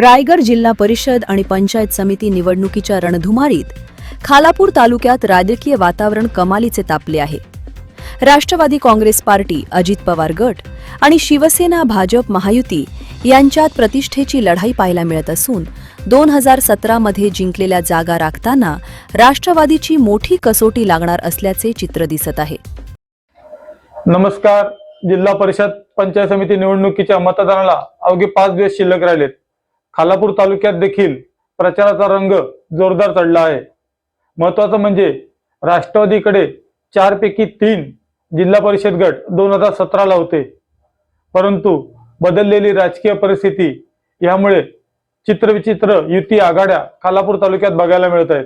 रायगड जिल्हा परिषद आणि पंचायत समिती निवडणुकीच्या रणधुमारीत खालापूर तालुक्यात राजकीय वातावरण कमालीचे तापले आहे. राष्ट्रवादी काँग्रेस पार्टी, अजित पवार गट आणि शिवसेना भाजप महायुती यांच्यात प्रतिष्ठेची लढाई पाहायला मिळत असून 2017 मध्ये जिंकलेल्या जागा राखताना राष्ट्रवादीची मोठी कसोटी लागणार असल्याचे चित्र दिसत आहे. नमस्कार. जिल्हा परिषद पंचायत समिती निवडणुकीच्या मतदानाला अवघे 5 दिवस शिल्लक राहिलेत. खालापूर तालुक्यात देखील प्रचाराचा रंग जोरदार चढला आहे. महत्त्वाचं म्हणजे राष्ट्रवादीकडे 4 पैकी 3 जिल्हा परिषद गट 2017ला होते, परंतु बदललेली राजकीय परिस्थिती यामुळे चित्रविचित्र युती आघाड्या खालापूर तालुक्यात बघायला मिळत आहेत.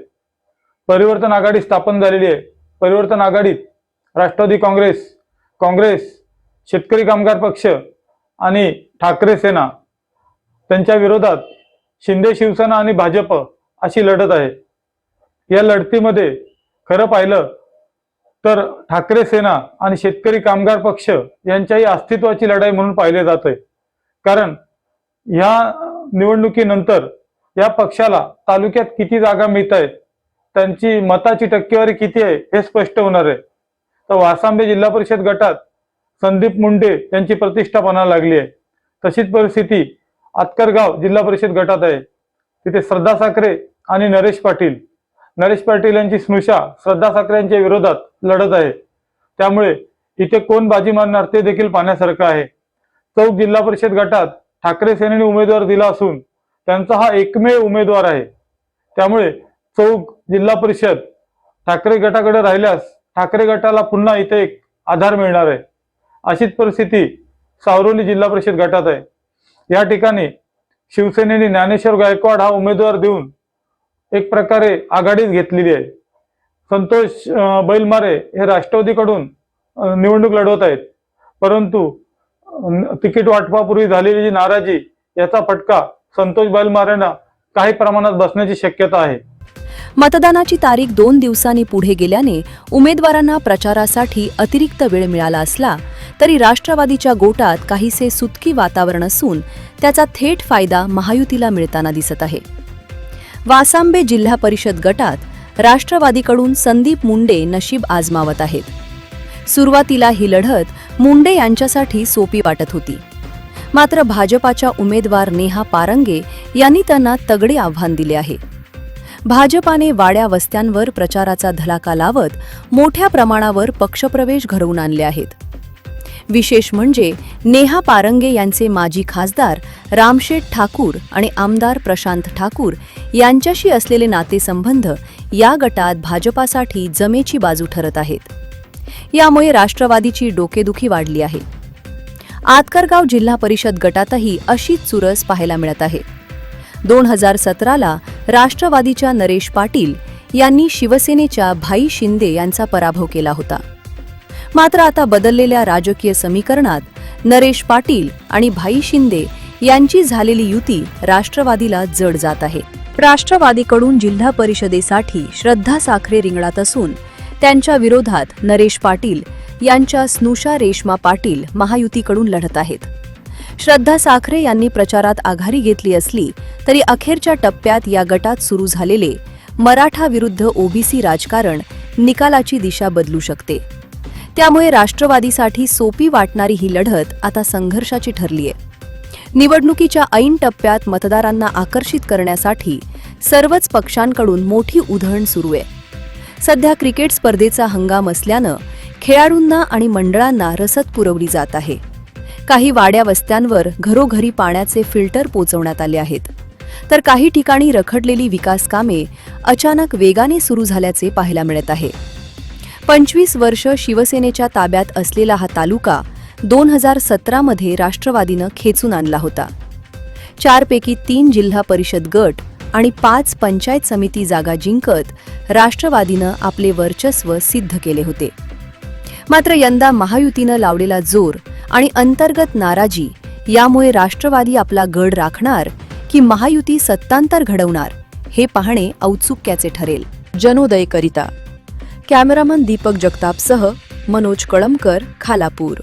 परिवर्तन आघाडी स्थापन झालेली आहे. परिवर्तन आघाडीत राष्ट्रवादी काँग्रेस, शेतकरी कामगार पक्ष आणि ठाकरे सेना त्यांच्या विरोधात शिंदे शिवसेना आणि भाजप अशी लढत आहे. या लढतीमध्ये खरं पाहिलं तर ठाकरे सेना आणि शेतकरी कामगार पक्ष यांच्याही अस्तित्वाची लढाई म्हणून पाहिले जात आहे. कारण या निवडणुकीनंतर या पक्षाला तालुक्यात किती जागा मिळत आहेत, त्यांची मताची टक्केवारी किती आहे हे स्पष्ट होणार आहे. तर वासांबे जिल्हा परिषद गटात संदीप मुंडे यांची प्रतिष्ठा पणाला लागली आहे. तशीच परिस्थिती आतकरगाव जिल्हा परिषद गटात आहे. तिथे श्रद्धा साखरे आणि नरेश पाटील यांची स्नुषा श्रद्धा साखरे यांच्या विरोधात लढत आहे. त्यामुळे इथे कोण बाजी मारणार ते देखील पाहण्यासारखं आहे. चौक जिल्हा परिषद गटात ठाकरे सेनेने उमेदवार दिला असून त्यांचा हा एकमेव उमेदवार आहे. त्यामुळे चौक जिल्हा परिषद ठाकरे गटाकडे राहिल्यास ठाकरे गटाला पुन्हा इथे एक आधार मिळणार आहे. अशीच परिस्थिती सावरोली जिल्हा परिषद गटात आहे. या ठिकाणी शिवसेनेने ज्ञानेश्वर गायकवाड हा उमेदवार देऊन एक प्रकारे आघाडीच घेतलेली आहे. संतोष बैलमारे हे राष्ट्रवादीकडून निवडणूक लढवत आहेत, परंतु तिकीट वाटपापूर्वी झालेली जी नाराजी याचा फटका संतोष बैलमारेंना काही प्रमाणात बसण्याची शक्यता आहे. मतदानाची तारीख 2 दिवसांनी पुढे गेल्याने उमेदवारांना प्रचारासाठी अतिरिक्त वेळ मिळाला असला तरी राष्ट्रवादीच्या गोटात काहीसे सुतकी वातावरण असून त्याचा थेट फायदा महायुतीला मिळताना दिसत आहे. वासांबे जिल्हा परिषद गटात राष्ट्रवादीकडून संदीप मुंडे नशीब आजमावत आहेत. सुरुवातीला ही लढत मुंडे यांच्यासाठी सोपी वाटत होती, मात्र भाजपाच्या उमेदवार नेहा पारंगे यांनी त्यांना तगडे आव्हान दिले आहे. भाजपाने वाड्या वस्त्यांवर प्रचाराचा धलाका लावत मोठ्या प्रमाणावर पक्षप्रवेश घडवून आणले आहेत. विशेष म्हणजे नेहा पारंगे यांचे माजी खासदार रामशेठ ठाकूर आणि आमदार प्रशांत ठाकूर यांच्याशी असलेले नातेसंबंध या गटात भाजपासाठी जमेची बाजू ठरत आहेत. यामुळे राष्ट्रवादीची डोकेदुखी वाढली आहे. आतकरगाव जिल्हा परिषद गटातही अशीच चुरस पाहायला मिळत आहे. 2017ला राष्ट्रवादीच्या नरेश पाटील यांनी शिवसेनेच्या भाई शिंदे यांचा पराभव केला होता. मात्र आता बदललेल्या राजकीय समीकरणात नरेश पाटील आणि भाई शिंदे यांची झालेली युती राष्ट्रवादीला जड जात आहे. राष्ट्रवादीकडून जिल्हा परिषदेसाठी श्रद्धा साखरे रिंगणात असून त्यांच्या विरोधात नरेश पाटील यांच्या स्नुषा रेश्मा पाटील महायुतीकडून लढत आहेत. श्रद्धा साखरे यांनी प्रचारात आघाडी घेतली असली तरी अखेरच्या टप्प्यात या गटात सुरू झालेले मराठा विरुद्ध ओबीसी राजकारण निकालाची दिशा बदलू शकते. त्यामुळे राष्ट्रवादीसाठी सोपी वाटणारी ही लढत आता संघर्षाची ठरलीय. निवडणुकीच्या ऐन टप्प्यात मतदारांना आकर्षित करण्यासाठी सर्वच पक्षांकडून मोठी उधळण सुरू आहे. सध्या क्रिकेट स्पर्धेचा हंगाम असल्यानं खेळाडूंना आणि मंडळांना रसद पुरवली जात आहे. काही वाड्या वस्त्यांवर घरोघरी पाण्याचे फिल्टर पोचवण्यात आले आहेत, तर काही ठिकाणी रखडलेली विकास कामे अचानक वेगाने सुरू झाल्याचे पाहायला मिळत आहे. 25 वर्ष शिवसेनेच्या ताब्यात असलेला हा तालुका 2017 मध्ये राष्ट्रवादीनं खेचून आणला होता. 4 पैकी 3 जिल्हा परिषद गट आणि 5 पंचायत समिती जागा जिंकत राष्ट्रवादीनं आपले वर्चस्व सिद्ध केले होते. मात्र यंदा महायुतीनं लावलेला जोर आणि अंतर्गत नाराजी यामुळे राष्ट्रवादी आपला गड राखणार की महायुती सत्तांतर घडवणार हे पाहणे औत्सुक्याचे ठरेल. जनोदयकरिता कॅमेरामन दीपक जगतापसह मनोज कळमकर, खालापूर.